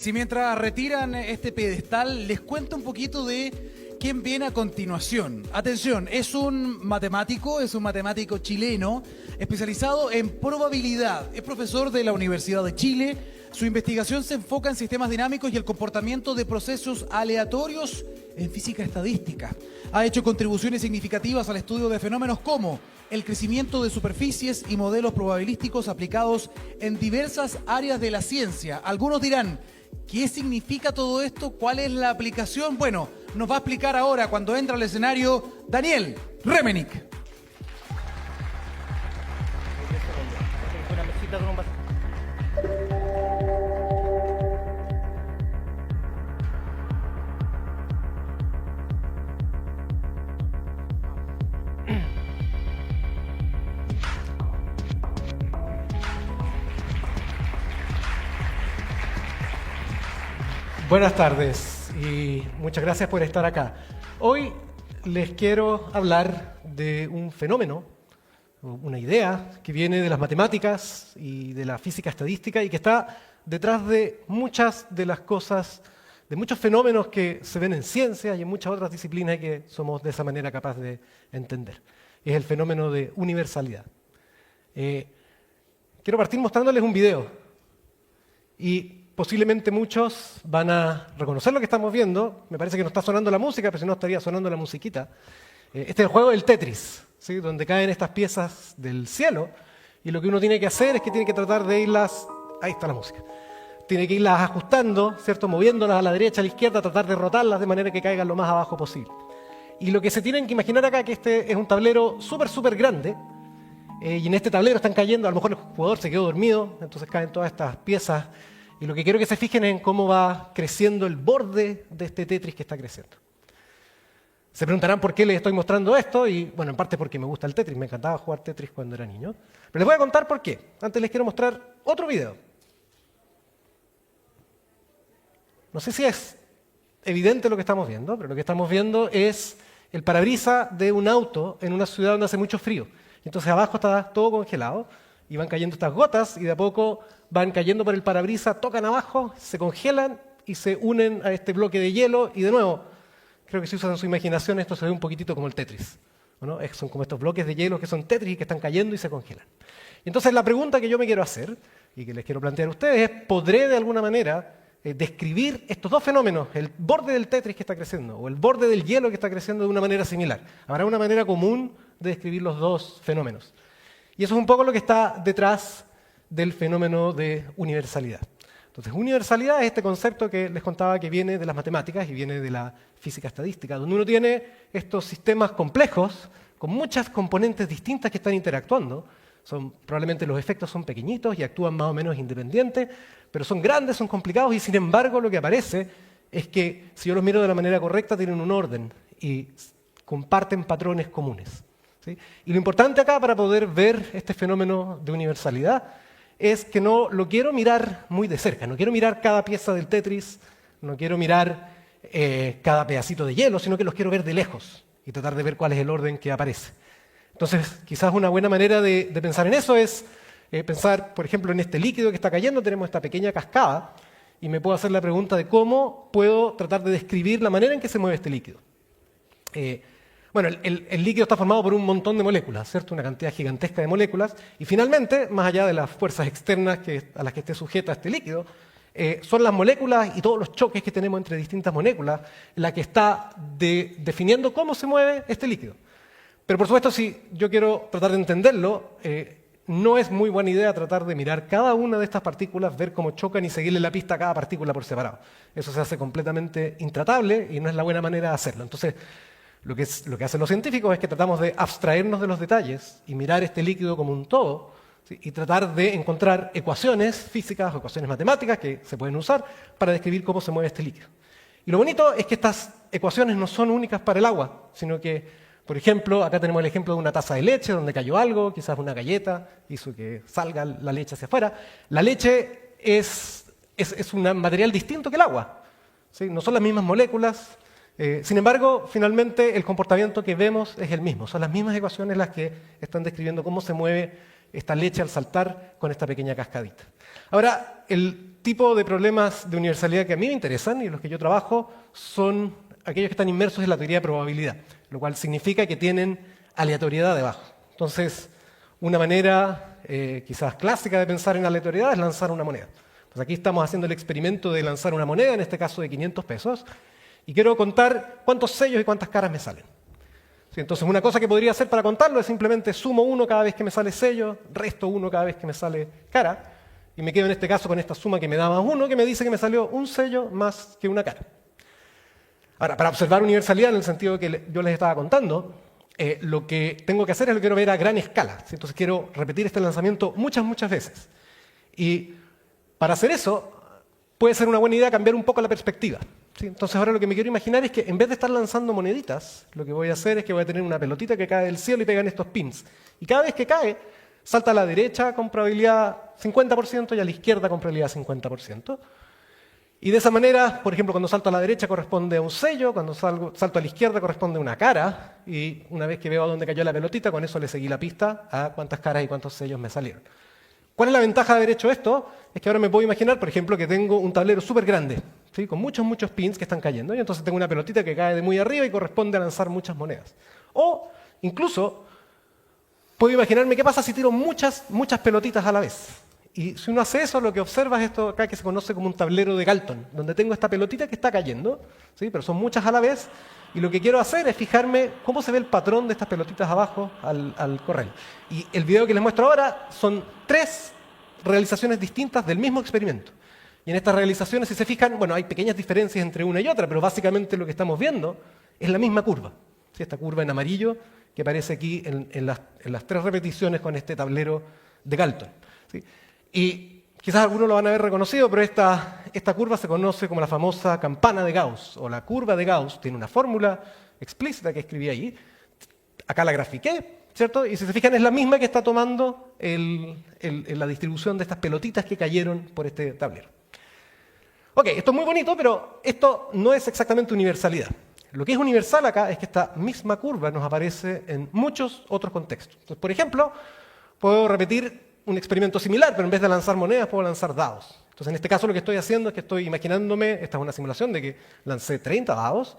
Si mientras retiran este pedestal, les cuento un poquito de quién viene a continuación. Atención, es un matemático chileno especializado en probabilidad. Es profesor de la Universidad de Chile. Su investigación se enfoca en sistemas dinámicos y el comportamiento de procesos aleatorios en física estadística. Ha hecho contribuciones significativas al estudio de fenómenos como el crecimiento de superficies y modelos probabilísticos aplicados en diversas áreas de la ciencia. Algunos dirán, ¿qué significa todo esto? ¿Cuál es la aplicación? Bueno, nos va a explicar ahora, cuando entra al escenario, Daniel Remenick. Buenas tardes y muchas gracias por estar acá. Hoy les quiero hablar de un fenómeno, una idea que viene de las matemáticas y de la física estadística y que está detrás de muchas de las cosas, de muchos fenómenos que se ven en ciencia y en muchas otras disciplinas y que somos de esa manera capaces de entender. Es el fenómeno de universalidad. Quiero partir mostrándoles un video y posiblemente muchos van a reconocer lo que estamos viendo. Me parece que no está sonando la música, pero si no estaría sonando la musiquita. Este es el juego del Tetris, ¿sí? Donde caen estas piezas del cielo y lo que uno tiene que hacer es que tiene que tratar de irlas... Ahí está la música. Tiene que irlas ajustando, ¿cierto? Moviéndolas a la derecha, a la izquierda, tratar de rotarlas de manera que caigan lo más abajo posible. Y lo que se tienen que imaginar acá es que este es un tablero súper grande y en este tablero están cayendo, a lo mejor el jugador se quedó dormido, entonces caen todas estas piezas. Y lo que quiero que se fijen es en cómo va creciendo el borde de este Tetris que está creciendo. Se preguntarán por qué les estoy mostrando esto, y bueno, en parte porque me gusta el Tetris, me encantaba jugar Tetris cuando era niño. Pero les voy a contar por qué. Antes les quiero mostrar otro video. No sé si es evidente lo que estamos viendo, pero lo que estamos viendo es el parabrisas de un auto en una ciudad donde hace mucho frío. Entonces abajo está todo congelado, y van cayendo estas gotas, y de a poco van cayendo por el parabrisas, tocan abajo, se congelan y se unen a este bloque de hielo, y de nuevo, creo que si usan su imaginación esto se ve un poquitito como el Tetris, ¿no? Son como estos bloques de hielo que son Tetris y que están cayendo y se congelan. Entonces la pregunta que yo me quiero hacer, y que les quiero plantear a ustedes, es, ¿podré de alguna manera describir estos dos fenómenos, el borde del Tetris que está creciendo o el borde del hielo que está creciendo de una manera similar? ¿Habrá una manera común de describir los dos fenómenos? Y eso es un poco lo que está detrás del fenómeno de universalidad. Entonces, universalidad es este concepto que les contaba que viene de las matemáticas y viene de la física estadística, donde uno tiene estos sistemas complejos con muchas componentes distintas que están interactuando. Probablemente los efectos son pequeñitos y actúan más o menos independientes, pero son grandes, son complicados y sin embargo lo que aparece es que si yo los miro de la manera correcta tienen un orden y comparten patrones comunes. ¿Sí? Y lo importante acá para poder ver este fenómeno de universalidad es que no lo quiero mirar muy de cerca, no quiero mirar cada pieza del Tetris, no quiero mirar cada pedacito de hielo, sino que los quiero ver de lejos y tratar de ver cuál es el orden que aparece. Entonces, quizás una buena manera de pensar en eso es pensar, por ejemplo, en este líquido que está cayendo, tenemos esta pequeña cascada, y me puedo hacer la pregunta de cómo puedo tratar de describir la manera en que se mueve este líquido. Bueno, el líquido está formado por un montón de moléculas, ¿cierto? Una cantidad gigantesca de moléculas. Y finalmente, más allá de las fuerzas externas a las que esté sujeta este líquido, son las moléculas y todos los choques que tenemos entre distintas moléculas la que está definiendo cómo se mueve este líquido. Pero por supuesto, si yo quiero tratar de entenderlo, no es muy buena idea tratar de mirar cada una de estas partículas, ver cómo chocan y seguirle la pista a cada partícula por separado. Eso se hace completamente intratable y no es la buena manera de hacerlo. Entonces, lo que hacen los científicos es que tratamos de abstraernos de los detalles y mirar este líquido como un todo, ¿sí? Y tratar de encontrar ecuaciones físicas o ecuaciones matemáticas que se pueden usar para describir cómo se mueve este líquido. Y lo bonito es que estas ecuaciones no son únicas para el agua, sino que, por ejemplo, acá tenemos el ejemplo de una taza de leche donde cayó algo, quizás una galleta, hizo que salga la leche hacia afuera. La leche es un material distinto que el agua, ¿sí? No son las mismas moléculas. Sin embargo, finalmente el comportamiento que vemos es el mismo. Son las mismas ecuaciones las que están describiendo cómo se mueve esta leche al saltar con esta pequeña cascadita. Ahora, el tipo de problemas de universalidad que a mí me interesan y en los que yo trabajo son aquellos que están inmersos en la teoría de probabilidad, lo cual significa que tienen aleatoriedad debajo. Entonces, una manera quizás clásica de pensar en aleatoriedad es lanzar una moneda. Pues aquí estamos haciendo el experimento de lanzar una moneda, en este caso de 500 pesos, y quiero contar cuántos sellos y cuántas caras me salen. Sí, entonces, una cosa que podría hacer para contarlo es simplemente sumo 1 cada vez que me sale sello, resto 1 cada vez que me sale cara, y me quedo en este caso con esta suma que me da más 1, que me dice que me salió un sello más que una cara. Ahora, para observar universalidad en el sentido que yo les estaba contando, lo que tengo que hacer es lo que quiero ver a gran escala. ¿Sí? Entonces quiero repetir este lanzamiento muchas veces. Y para hacer eso, puede ser una buena idea cambiar un poco la perspectiva. ¿Sí? Entonces ahora lo que me quiero imaginar es que en vez de estar lanzando moneditas, lo que voy a hacer es que voy a tener una pelotita que cae del cielo y pega en estos pins. Y cada vez que cae, salta a la derecha con probabilidad 50% y a la izquierda con probabilidad 50%. Y de esa manera, por ejemplo, cuando salto a la derecha corresponde a un sello, cuando salto a la izquierda corresponde a una cara, y una vez que veo a dónde cayó la pelotita, con eso le seguí la pista a cuántas caras y cuántos sellos me salieron. ¿Cuál es la ventaja de haber hecho esto? Es que ahora me puedo imaginar, por ejemplo, que tengo un tablero súper grande, ¿sí? Con muchos pins que están cayendo, y entonces tengo una pelotita que cae de muy arriba y corresponde a lanzar muchas monedas. O, incluso, puedo imaginarme qué pasa si tiro muchas pelotitas a la vez. Y si uno hace eso, lo que observa es esto acá que se conoce como un tablero de Galton, donde tengo esta pelotita que está cayendo, ¿sí? Pero son muchas a la vez, y lo que quiero hacer es fijarme cómo se ve el patrón de estas pelotitas abajo al correr. Y el video que les muestro ahora son 3 realizaciones distintas del mismo experimento. Y en estas realizaciones, si se fijan, bueno, hay pequeñas diferencias entre una y otra, pero básicamente lo que estamos viendo es la misma curva. ¿Sí? Esta curva en amarillo que aparece aquí en las 3 repeticiones con este tablero de Galton. ¿Sí? Y quizás algunos lo van a haber reconocido, pero esta curva se conoce como la famosa campana de Gauss, o la curva de Gauss. Tiene una fórmula explícita que escribí ahí. Acá la grafiqué, ¿cierto? Y si se fijan, es la misma que está tomando la distribución de estas pelotitas que cayeron por este tablero. Ok, esto es muy bonito, pero esto no es exactamente universalidad. Lo que es universal acá es que esta misma curva nos aparece en muchos otros contextos. Entonces, por ejemplo, puedo repetir un experimento similar, pero en vez de lanzar monedas, puedo lanzar dados. Entonces, en este caso, lo que estoy haciendo es que estoy imaginándome, esta es una simulación de que lancé 30 dados,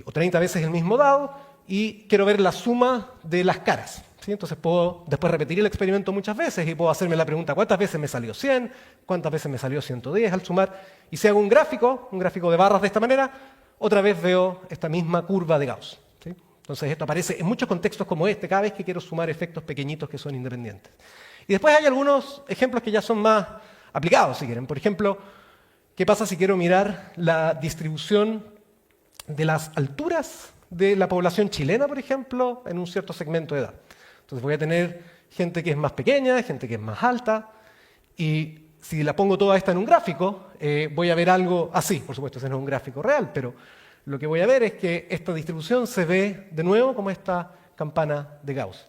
o 30 veces el mismo dado, y quiero ver la suma de las caras. ¿Sí? Entonces, puedo después repetir el experimento muchas veces y puedo hacerme la pregunta, ¿cuántas veces me salió 100? ¿Cuántas veces me salió 110 al sumar? Y si hago un gráfico de barras de esta manera, otra vez veo esta misma curva de Gauss. ¿Sí? Entonces, esto aparece en muchos contextos como este, cada vez que quiero sumar efectos pequeñitos que son independientes. Y después hay algunos ejemplos que ya son más aplicados, si quieren. Por ejemplo, ¿qué pasa si quiero mirar la distribución de las alturas de la población chilena, por ejemplo, en un cierto segmento de edad? Entonces voy a tener gente que es más pequeña, gente que es más alta, y si la pongo toda esta en un gráfico, voy a ver algo así. Por supuesto, ese no es un gráfico real, pero lo que voy a ver es que esta distribución se ve de nuevo como esta campana de Gauss.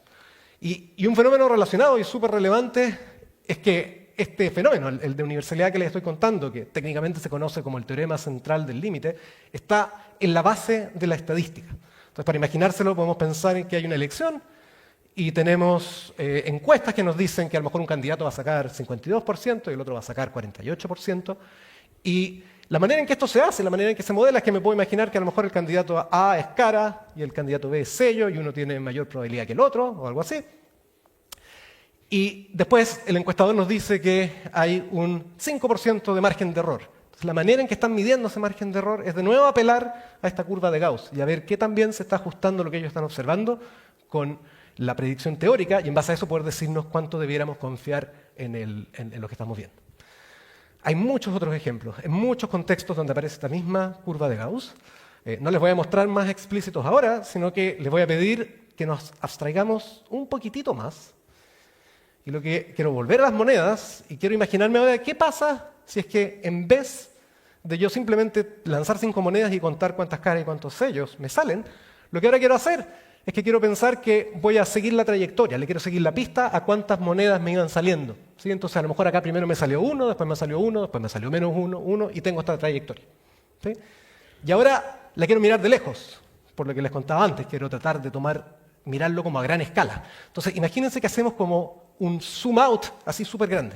Y un fenómeno relacionado y súper relevante es que este fenómeno, el de universalidad que les estoy contando, que técnicamente se conoce como el teorema central del límite, está en la base de la estadística. Entonces, para imaginárselo, podemos pensar en que hay una elección y tenemos encuestas que nos dicen que a lo mejor un candidato va a sacar 52% y el otro va a sacar 48%. Y la manera en que esto se hace, la manera en que se modela, es que me puedo imaginar que a lo mejor el candidato A es cara y el candidato B es sello y uno tiene mayor probabilidad que el otro o algo así. Y después el encuestador nos dice que hay un 5% de margen de error. Entonces, la manera en que están midiendo ese margen de error es de nuevo apelar a esta curva de Gauss y a ver qué tan bien se está ajustando lo que ellos están observando con la predicción teórica y en base a eso poder decirnos cuánto debiéramos confiar en lo que estamos viendo. Hay muchos otros ejemplos, en muchos contextos donde aparece esta misma curva de Gauss. No les voy a mostrar más explícitos ahora, sino que les voy a pedir que nos abstraigamos un poquitito más. Y lo que quiero volver a las monedas y quiero imaginarme ahora qué pasa si es que en vez de yo simplemente lanzar 5 monedas y contar cuántas caras y cuántos sellos me salen, lo que ahora quiero hacer es que quiero pensar que voy a seguir la trayectoria, le quiero seguir la pista a cuántas monedas me iban saliendo. ¿Sí? Entonces a lo mejor acá primero me salió 1, después me salió 1, después me salió menos 1, 1 y tengo esta trayectoria. ¿Sí? Y ahora la quiero mirar de lejos, por lo que les contaba antes, quiero tratar de mirarlo como a gran escala. Entonces imagínense que hacemos como un zoom out así súper grande.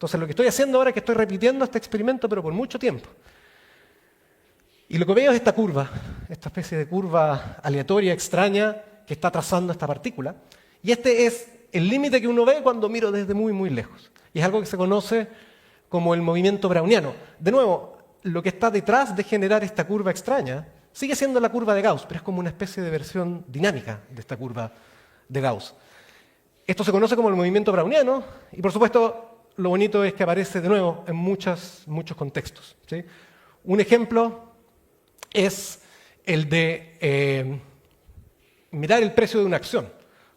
Entonces lo que estoy haciendo ahora es que estoy repitiendo este experimento, pero por mucho tiempo. Y lo que veo es esta curva, esta especie de curva aleatoria, extraña, que está trazando esta partícula. Y este es el límite que uno ve cuando miro desde muy, muy lejos. Y es algo que se conoce como el movimiento browniano. De nuevo, lo que está detrás de generar esta curva extraña sigue siendo la curva de Gauss, pero es como una especie de versión dinámica de esta curva de Gauss. Esto se conoce como el movimiento browniano y, por supuesto, lo bonito es que aparece de nuevo en muchos contextos, ¿sí? Un ejemplo es el de mirar el precio de una acción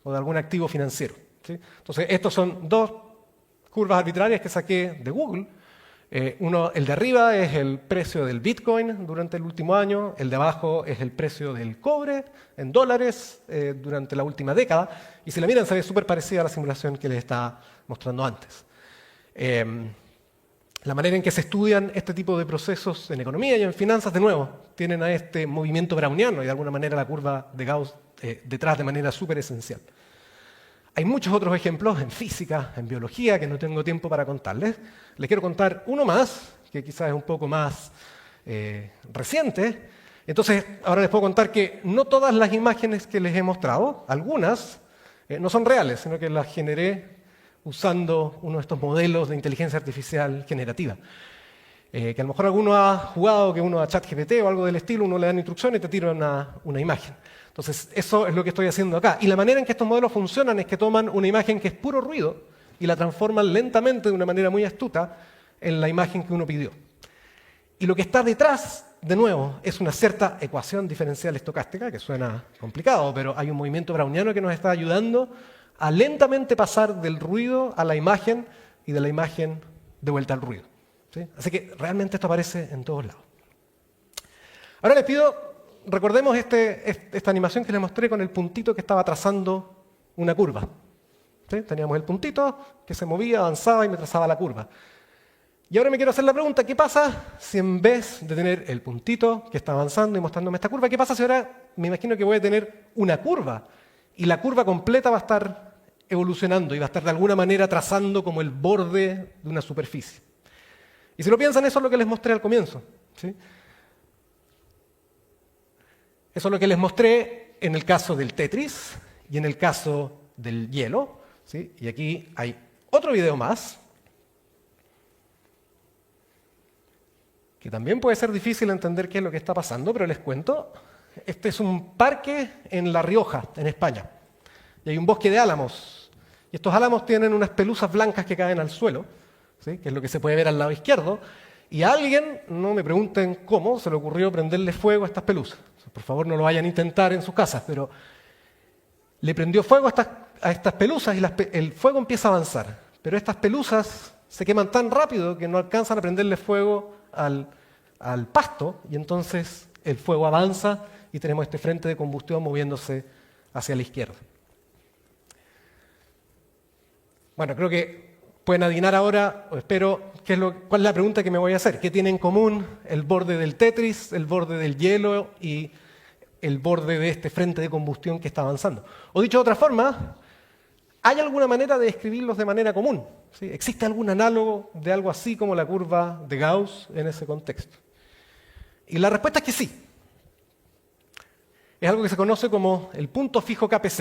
o de algún activo financiero, ¿sí? Entonces, estos son dos curvas arbitrarias que saqué de Google. El de arriba es el precio del Bitcoin durante el último año, el de abajo es el precio del cobre en dólares durante la última década, y si la miran se ve súper parecida a la simulación que les estaba mostrando antes. La manera en que se estudian este tipo de procesos en economía y en finanzas, de nuevo, tienen a este movimiento browniano y de alguna manera la curva de Gauss detrás de manera súper esencial. Hay muchos otros ejemplos en física, en biología, que no tengo tiempo para contarles. Les quiero contar uno más, que quizás es un poco más reciente. Entonces, ahora les puedo contar que no todas las imágenes que les he mostrado, algunas, no son reales, sino que las generé usando uno de estos modelos de inteligencia artificial generativa. Que a lo mejor alguno ha jugado, que uno a ChatGPT o algo del estilo, uno le da instrucciones y te tira una imagen. Entonces, eso es lo que estoy haciendo acá. Y la manera en que estos modelos funcionan es que toman una imagen que es puro ruido y la transforman lentamente, de una manera muy astuta, en la imagen que uno pidió. Y lo que está detrás, de nuevo, es una cierta ecuación diferencial estocástica, que suena complicado, pero hay un movimiento browniano que nos está ayudando a lentamente pasar del ruido a la imagen y de la imagen de vuelta al ruido, ¿sí? Así que realmente esto aparece en todos lados. Ahora les pido, recordemos esta animación que les mostré con el puntito que estaba trazando una curva, ¿sí? Teníamos el puntito que se movía, avanzaba y me trazaba la curva. Y ahora me quiero hacer la pregunta, ¿qué pasa si en vez de tener el puntito que está avanzando y mostrándome esta curva, qué pasa si ahora me imagino que voy a tener una curva y la curva completa va a estar evolucionando y va a estar de alguna manera trazando como el borde de una superficie? Y si lo piensan, eso es lo que les mostré al comienzo, ¿sí? Eso es lo que les mostré en el caso del Tetris y en el caso del hielo, ¿sí? Y aquí hay otro video más, que también puede ser difícil entender qué es lo que está pasando, pero les cuento. Este es un parque en La Rioja, en España, y hay un bosque de álamos. Y estos álamos tienen unas pelusas blancas que caen al suelo, ¿sí? Que es lo que se puede ver al lado izquierdo, y a alguien, no me pregunten cómo, se le ocurrió prenderle fuego a estas pelusas. Por favor, no lo vayan a intentar en sus casas, pero le prendió fuego a estas pelusas y el fuego empieza a avanzar. Pero estas pelusas se queman tan rápido que no alcanzan a prenderle fuego al pasto, y entonces el fuego avanza y tenemos este frente de combustión moviéndose hacia la izquierda. Bueno, creo que pueden adivinar ahora, o espero, cuál es la pregunta que me voy a hacer. ¿Qué tiene en común el borde del Tetris, el borde del hielo y el borde de este frente de combustión que está avanzando? O dicho de otra forma, ¿hay alguna manera de describirlos de manera común? ¿Sí? ¿Existe algún análogo de algo así como la curva de Gauss en ese contexto? Y la respuesta es que sí. Es algo que se conoce como el punto fijo KPZ,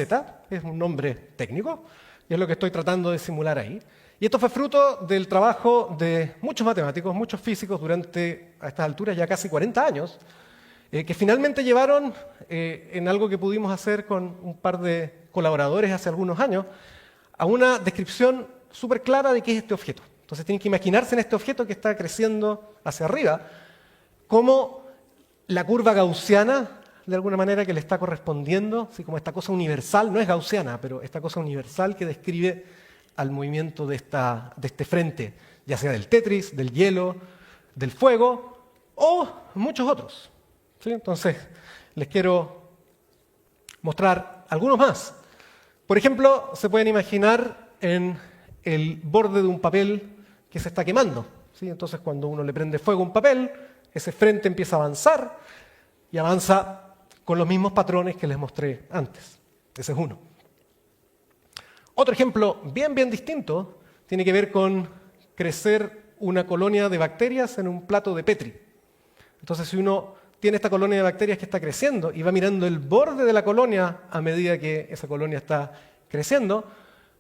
es un nombre técnico, y es lo que estoy tratando de simular ahí. Y esto fue fruto del trabajo de muchos matemáticos, muchos físicos durante, a estas alturas, ya casi 40 años, que finalmente llevaron en algo que pudimos hacer con un par de colaboradores hace algunos años, a una descripción súper clara de qué es este objeto. Entonces tienen que imaginarse en este objeto que está creciendo hacia arriba, como la curva gaussiana, de alguna manera, que le está correspondiendo, así como esta cosa universal, no es gaussiana, pero esta cosa universal que describe al movimiento de este frente, ya sea del Tetris, del hielo, del fuego, o muchos otros, ¿sí? Entonces, les quiero mostrar algunos más. Por ejemplo, se pueden imaginar en el borde de un papel que se está quemando, ¿sí? Entonces, cuando uno le prende fuego a un papel, ese frente empieza a avanzar y avanza con los mismos patrones que les mostré antes. Ese es uno. Otro ejemplo bien distinto tiene que ver con crecer una colonia de bacterias en un plato de Petri. Entonces, si uno tiene esta colonia de bacterias que está creciendo y va mirando el borde de la colonia a medida que esa colonia está creciendo,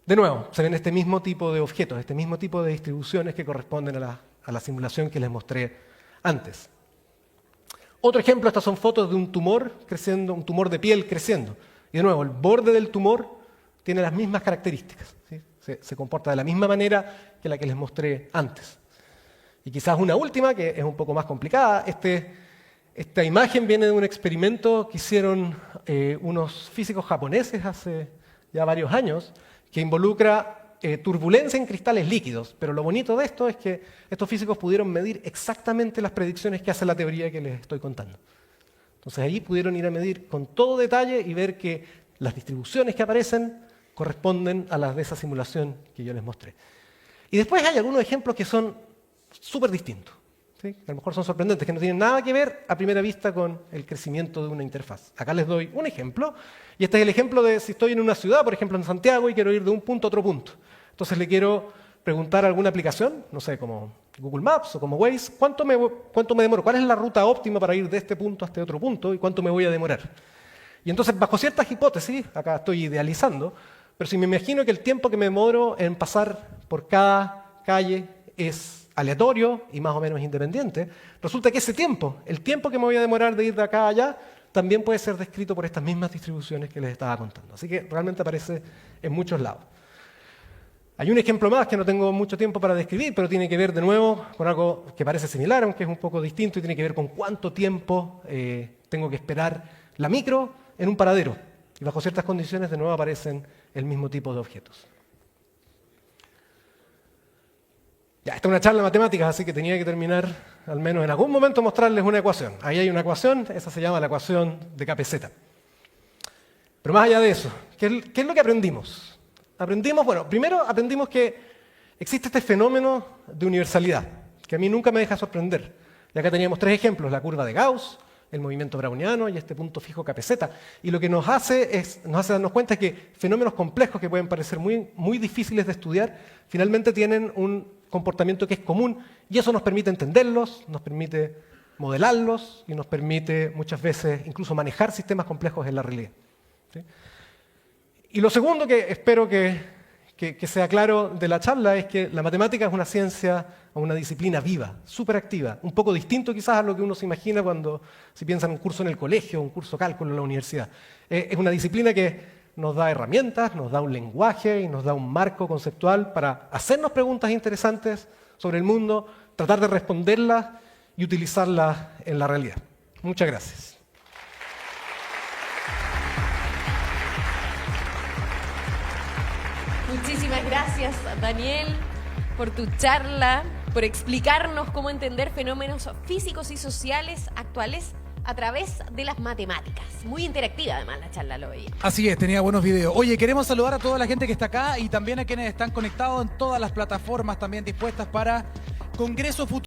de nuevo, se ven este mismo tipo de objetos, este mismo tipo de distribuciones que corresponden a la simulación que les mostré antes. Otro ejemplo, estas son fotos de un tumor creciendo, un tumor de piel creciendo. Y de nuevo, el borde del tumor tiene las mismas características, ¿sí? Se comporta de la misma manera que la que les mostré antes. Y quizás una última, que es un poco más complicada. Esta imagen viene de un experimento que hicieron unos físicos japoneses hace ya varios años, que involucra turbulencia en cristales líquidos. Pero lo bonito de esto es que estos físicos pudieron medir exactamente las predicciones que hace la teoría que les estoy contando. Entonces ahí pudieron ir a medir con todo detalle y ver que las distribuciones que aparecen corresponden a las de esa simulación que yo les mostré. Y después hay algunos ejemplos que son súper distintos, ¿sí? Que a lo mejor son sorprendentes, que no tienen nada que ver a primera vista con el crecimiento de una interfaz. Acá les doy un ejemplo, y este es el ejemplo de si estoy en una ciudad, por ejemplo en Santiago, y quiero ir de un punto a otro punto. Entonces le quiero preguntar a alguna aplicación, no sé, como Google Maps o como Waze, ¿cuánto me demoro? ¿Cuál es la ruta óptima para ir de este punto a este otro punto? ¿Y cuánto me voy a demorar? Y entonces, bajo ciertas hipótesis, acá estoy idealizando, pero si me imagino que el tiempo que me demoro en pasar por cada calle es aleatorio y más o menos independiente, resulta que ese tiempo, el tiempo que me voy a demorar de ir de acá a allá, también puede ser descrito por estas mismas distribuciones que les estaba contando. Así que realmente aparece en muchos lados. Hay un ejemplo más que no tengo mucho tiempo para describir, pero tiene que ver de nuevo con algo que parece similar, aunque es un poco distinto, y tiene que ver con cuánto tiempo tengo que esperar la micro en un paradero. Y bajo ciertas condiciones de nuevo aparecen el mismo tipo de objetos. Ya, esta es una charla de matemáticas, así que tenía que terminar, al menos en algún momento, mostrarles una ecuación. Ahí hay una ecuación, esa se llama la ecuación de KPZ. Pero más allá de eso, ¿qué es lo que aprendimos? Bueno, primero aprendimos que existe este fenómeno de universalidad, que a mí nunca me deja sorprender. Y acá teníamos 3 ejemplos, la curva de Gauss, el movimiento browniano y este punto fijo KPZ. Y lo que nos hace darnos cuenta que fenómenos complejos que pueden parecer muy, muy difíciles de estudiar, finalmente tienen un comportamiento que es común, y eso nos permite entenderlos, nos permite modelarlos y nos permite muchas veces incluso manejar sistemas complejos en la realidad. ¿Sí? Y lo segundo que espero que sea claro de la charla es que la matemática es una ciencia o una disciplina viva, súper activa, un poco distinto quizás a lo que uno se imagina cuando se piensa en un curso en el colegio, un curso cálculo en la universidad. Es una disciplina que nos da herramientas, nos da un lenguaje y nos da un marco conceptual para hacernos preguntas interesantes sobre el mundo, tratar de responderlas y utilizarlas en la realidad. Muchas gracias. Muchísimas gracias, Daniel, por tu charla, por explicarnos cómo entender fenómenos físicos y sociales actuales a través de las matemáticas. Muy interactiva además la charla, lo veía. Así es, tenía buenos videos. Oye, queremos saludar a toda la gente que está acá y también a quienes están conectados en todas las plataformas también dispuestas para Congreso Futuro.